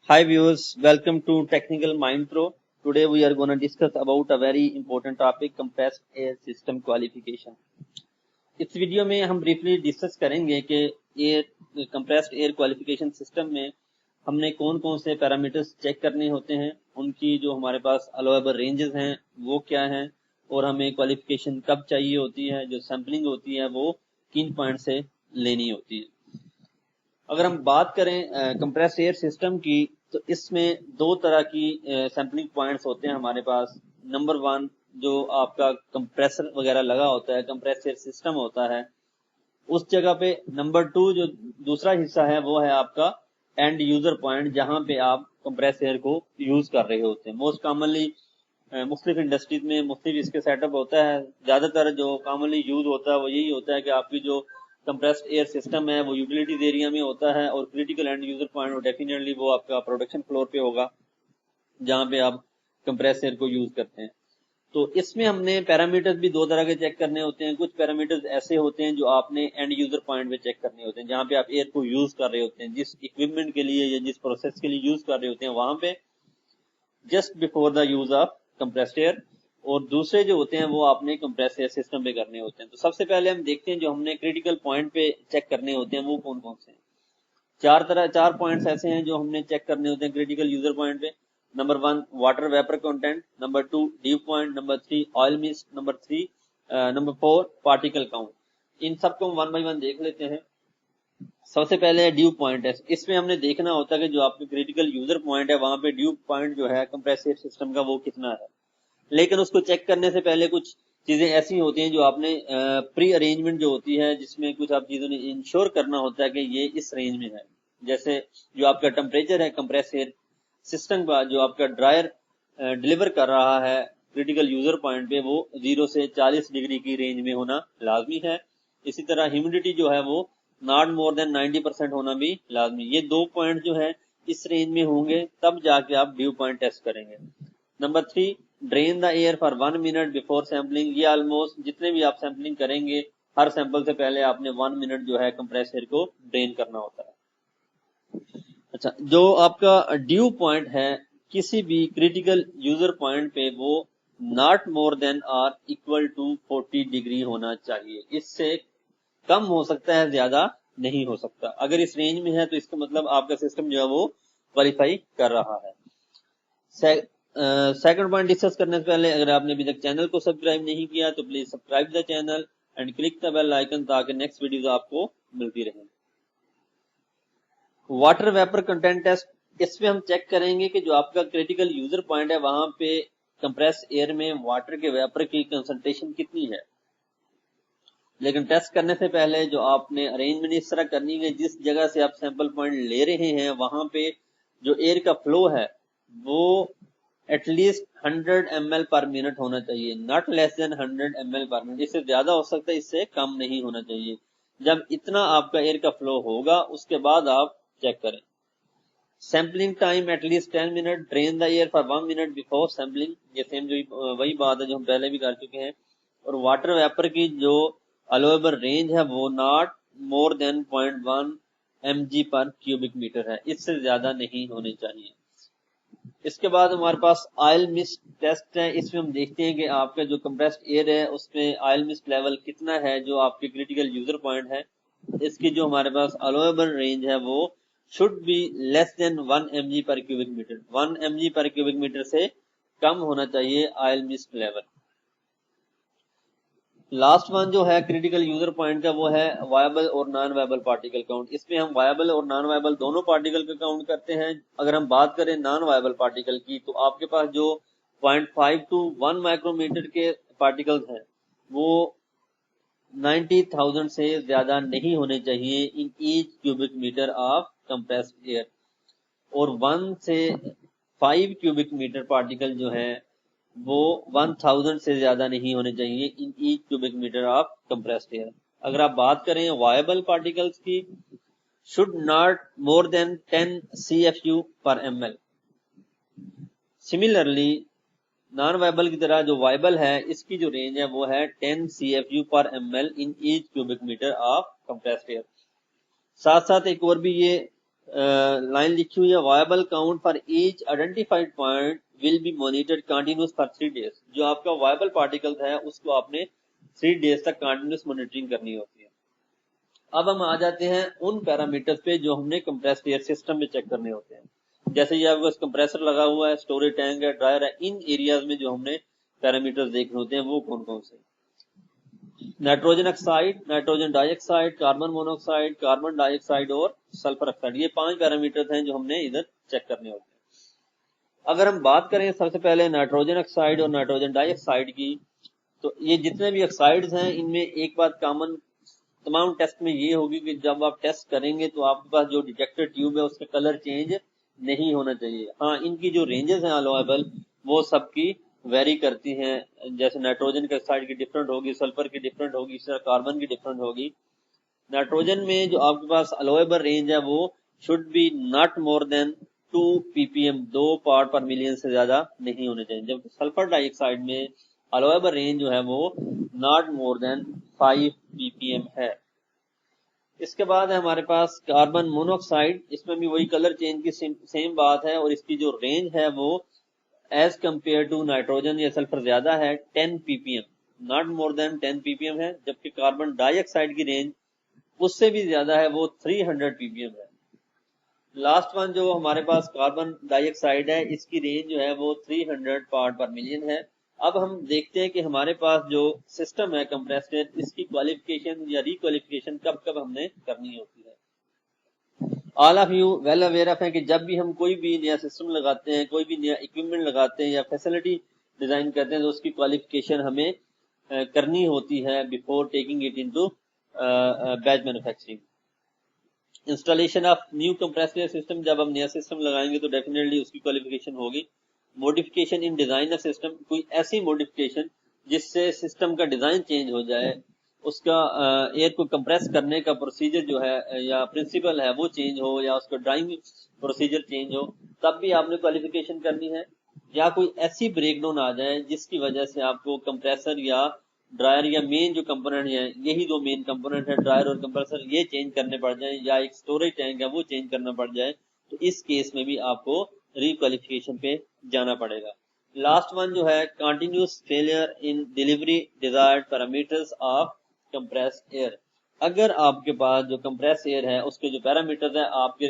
Hi viewers, welcome to Technical Mind Pro. Today we are going to discuss about a very important topic, compressed air system qualification. इस video में हम briefly discuss करेंगे कि air compressed air qualification system में हमने कौन कौन से पैरामीटर्स चेक करने होते हैं, उनकी जो हमारे पास अलाउएबल रेंजेस हैं वो क्या हैं और हमें क्वालिफिकेशन कब चाहिए होती है, जो सैम्पलिंग होती है वो किन पॉइंट से लेनी होती है। अगर हम बात करें कंप्रेस्ड एयर सिस्टम की तो इसमें दो तरह की सैम्पलिंग पॉइंट्स होते हैं हमारे पास। नंबर वन, जो आपका कंप्रेसर वगैरह लगा होता है, कंप्रेस्ड एयर सिस्टम होता है, उस जगह पे। नंबर टू, जो दूसरा हिस्सा है वो है आपका एंड यूजर पॉइंट, जहां पे आप कंप्रेस एयर को यूज कर रहे होते हैं। मोस्ट कॉमनली मुख्तलिफ इंडस्ट्रीज में मुख्तलिफ इसके सेटअप होता है। ज्यादातर जो कॉमनली यूज होता है वो यही होता है कि आपकी जो कंप्रेस्ड एयर सिस्टम है वो यूटिलिटीज एरिया में होता है और critical and user point definitely वो आपका प्रोडक्शन फ्लोर पे होगा, जहां पे आप कंप्रेस एयर को यूज करते हैं। तो इसमें हमने पैरामीटर्स भी दो तरह के चेक करने होते हैं। कुछ पैरामीटर्स ऐसे होते हैं जो आपने एंड यूजर पॉइंट पे चेक करने होते हैं, जहां पे आप एयर को यूज कर रहे होते हैं, जिस इक्विपमेंट के लिए या जिस प्रोसेस के लिए यूज कर रहे होते हैं वहां पे, just before the use of compressed air. और दूसरे जो होते हैं वो आपने कंप्रेस्ड एयर सिस्टम पे करने होते हैं। तो सबसे पहले हम देखते हैं जो हमने क्रिटिकल पॉइंट पे चेक करने होते हैं वो कौन कौन से हैं। चार पॉइंट्स ऐसे हैं जो हमने चेक करने होते हैं क्रिटिकल यूजर पॉइंट पे। Number one, water vapour content. Number two, dew point. Number three, oil mist. Number four, particle count. इन सबको हम वन बाई वन देख लेते हैं। सबसे पहले ड्यू पॉइंट है। इसमें हमने देखना होता है कि जो आपके क्रिटिकल यूजर पॉइंट है वहां पे ड्यू पॉइंट जो है कंप्रेस्ड एयर सिस्टम का वो कितना है। लेकिन उसको चेक करने से पहले कुछ चीजें ऐसी होती हैं जो आपने प्री अरेंजमेंट जो होती है, जिसमें कुछ आप चीजों ने इंश्योर करना होता है कि ये इस रेंज में है। जैसे जो आपका टेम्परेचर है कंप्रेस्ड एयर सिस्टम का, जो आपका ड्रायर डिलीवर कर रहा है क्रिटिकल यूजर पॉइंट पे, वो 0 से 40 डिग्री की रेंज में होना लाजमी है। इसी तरह ह्यूमिडिटी जो है वो नॉट मोर देन 90% होना भी लाजमी। ये दो पॉइंट जो है इस रेंज में होंगे तब जाके आप ड्यू पॉइंट टेस्ट करेंगे। Number three, drain the air for 1 minute before sampling. ये ऑलमोस्ट जितने भी आप सैम्पलिंग करेंगे, हर सैंपल से पहले आपने 1 मिनट जो है कंप्रेस एयर को ड्रेन करना होता है। अच्छा, जो आपका ड्यू पॉइंट है किसी भी क्रिटिकल यूजर पॉइंट पे, वो नॉट मोर देन और इक्वल टू 40 डिग्री होना चाहिए। इससे कम हो सकता है, ज्यादा नहीं हो सकता। अगर इस रेंज में है तो इसका मतलब आपका सिस्टम जो है वो क्वालिफाई कर रहा है। सेकंड पॉइंट डिस्कस करने से पहले, अगर आपने अभी तक चैनल को सब्सक्राइब नहीं किया तो please subscribe the channel and click the bell icon, ताकि नेक्स्ट वीडियो आपको मिलती रहे। वाटर वेपर कंटेंट टेस्ट, इसमें हम चेक करेंगे कि जो आपका क्रिटिकल यूजर पॉइंट है वहां पे कंप्रेस एयर में वाटर के वेपर की कंसंट्रेशन कितनी है। लेकिन टेस्ट करने से पहले जो आपने अरेंजमेंट इस तरह करनी है, जिस जगह से आप सैंपल पॉइंट ले रहे हैं वहां पे जो एयर का फ्लो है वो एटलीस्ट 100 ml पर मिनट होना चाहिए, नॉट लेस देन 100 ml पर मिनट। इससे ज्यादा हो सकता है, इससे कम नहीं होना चाहिए। जब इतना आपका एयर का फ्लो होगा उसके बाद आप चेक करें। Sampling time at least 10 minute. Drain the air for 1 minute before sampling. ये सेम जो वही बात है जो हम पहले भी कर चुके हैं। और वाटर वेपर की जो अलाउएबल रेंज है वो नॉट मोर देन 0.1 mg पर क्यूबिक मीटर है, इससे ज्यादा नहीं होनी चाहिए। इसके बाद हमारे पास ऑयल मिस्ट टेस्ट है। इसमें हम देखते हैं कि आपका जो कंप्रेस्ड एयर है उसमें ऑयल मिस्ट लेवल कितना है, जो आपके क्रिटिकल यूजर पॉइंट है। इसकी जो हमारे पास अलाउएबल रेंज है वो should be less than 1 mg पर क्यूबिक मीटर। 1 mg पर क्यूबिक मीटर से कम होना चाहिए oil mist level. Last one जो है क्रिटिकल यूजर पॉइंट का वो है वायबल और नॉन वायबल पार्टिकल काउंट। इसमें हम वायबल और नॉन वायबल दोनों पार्टिकल का काउंट करते हैं। अगर हम बात करें नॉन वायबल पार्टिकल की, तो आपके पास जो 0.5 to 1 माइक्रोमीटर के पार्टिकल्स हैं वो 90,000 से ज्यादा नहीं होने चाहिए in each cubic metre of compressed air. और 1 से 5 क्यूबिक मीटर पार्टिकल जो है वो 1000 से ज्यादा नहीं होने चाहिए in each cubic metre of compressed air. अगर आप बात करें वायबल पार्टिकल्स की, should not more than 10 CFU per ml। Similarly non viable की तरह जो वायबल है इसकी जो रेंज है वो है 10 CFU per ml in each cubic metre of compressed air. साथ साथ एक और भी ये लाइन लिखी हुई है, viable count for each identified point will be monitored continuous for 3 days. जो आपका वायबल पार्टिकल है उसको आपने 3 डेज तक कंटिन्यूस मॉनिटरिंग करनी होती है। अब हम आ जाते हैं उन पैरामीटर्स पे जो हमने कंप्रेस्ड एयर सिस्टम में चेक करने होते हैं। जैसे ये आपको कंप्रेसर लगा हुआ है, स्टोरेज टैंक है, ड्रायर है, इन एरियाज में जो हमने पैरामीटर्स देखने होते हैं वो कौन कौन से? Nitrogen oxide, nitrogen dioxide, carbon monoxide, carbon dioxide और सल्फर ऑक्साइड, ये 5 पैरामीटर्स हैं जो हमने इधर चेक करने होते हैं। अगर हम बात करें सबसे पहले नाइट्रोजन ऑक्साइड और नाइट्रोजन डाइऑक्साइड की, तो ये जितने भी ऑक्साइड्स हैं इनमें एक बात कॉमन तमाम टेस्ट में ये होगी कि जब आप टेस्ट करेंगे तो आपके पास जो डिटेक्टर ट्यूब है उसका कलर चेंज नहीं होना चाहिए। हाँ, इनकी जो रेंजेस हैं अलाउएबल वो सबकी वेरी करती हैं। जैसे नाइट्रोजन के ऑक्साइड की डिफरेंट होगी, सल्फर की डिफरेंट होगी, इस तरह कार्बन की डिफरेंट होगी। नाइट्रोजन में जो आपके पास अलाउएबल रेंज है वो should be not more then 2 ppm, 2 part पर मिलियन से ज्यादा नहीं होने चाहिए। जबकि सल्फर डाइऑक्साइड में अलाउएबल रेंज जो है वो नॉट मोर देन 5 ppm है। इसके बाद है हमारे पास कार्बन मोनोऑक्साइड, इसमें भी वही कलर चेंज की सेम बात है और इसकी जो रेंज है वो एज कंपेयर टू नाइट्रोजन या सल्फर ज्यादा है, 10 ppm, not more than 10 ppm है। जबकि कार्बन डाइऑक्साइड की रेंज उससे भी ज्यादा है, वो 300 ppm है। लास्ट वन जो हमारे पास कार्बन डाइऑक्साइड है, इसकी रेंज जो है वो 300 पार्ट पर मिलियन है। अब हम देखते हैं कि हमारे पास जो सिस्टम है कंप्रेस्ड एयर, इसकी क्वालिफिकेशन या रिक्वालिफिकेशन कब कब हमने करनी होती है। All of you well aware of है कि जब भी हम कोई भी नया सिस्टम लगाते हैं, कोई भी नया इक्विपमेंट लगाते हैं या फैसिलिटी डिजाइन करते हैं तो उसकी क्वालिफिकेशन हमें करनी होती है before taking it into batch manufacturing. Installation of new compressed air system, जब हम नया सिस्टम लगाएंगे तो डेफिनेटली उसकी क्वालिफिकेशन होगी। Modification in design of system, कोई ऐसी मॉडिफिकेशन जिससे सिस्टम का डिजाइन चेंज हो जाए, उसका एयर को कंप्रेस करने का प्रोसीजर जो है या प्रिंसिपल है वो चेंज हो, या उसका ड्राइंग प्रोसीजर चेंज हो, तब भी आपने क्वालिफिकेशन करनी है। या कोई ऐसी ब्रेकडाउन आ जाए जिसकी वजह से आपको कंप्रेसर या ड्रायर या मेन जो कंपोनेंट है, यही दो मेन कंपोनेंट है ड्रायर और कंप्रेसर, ये चेंज करने पड़ जाए, या एक स्टोरेज टैंक है वो चेंज करना पड़ जाए, तो इस केस में भी आपको रिक्वालिफिकेशन पे जाना पड़ेगा। लास्ट वन जो है continuous failure in delivery desired parameters of compressed air. अगर आपके पास जो कंप्रेस एयर है उसके जो पैरामीटर्स है आपके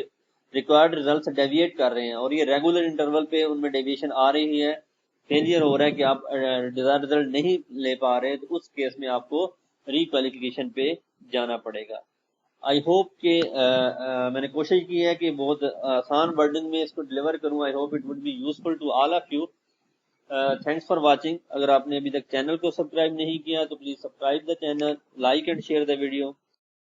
रिक्वायर्ड रिजल्ट से डेविएट कर रहे हैं और ये रेगुलर इंटरवल पे उनमें डेविएशन आ रही है, फेलियर हो रहा है कि आप डिजायर्ड रिजल्ट नहीं ले पा रहे, तो उस केस में आपको रिक्वालिफिकेशन पे जाना पड़ेगा। आई होप कि मैंने कोशिश की है कि बहुत आसान वर्डिंग में इसको डिलीवर करूं। I hope it would be useful to all of you. Thanks for watching. अगर आपने अभी तक चैनल को सब्सक्राइब नहीं किया तो please subscribe the channel, like and share the video.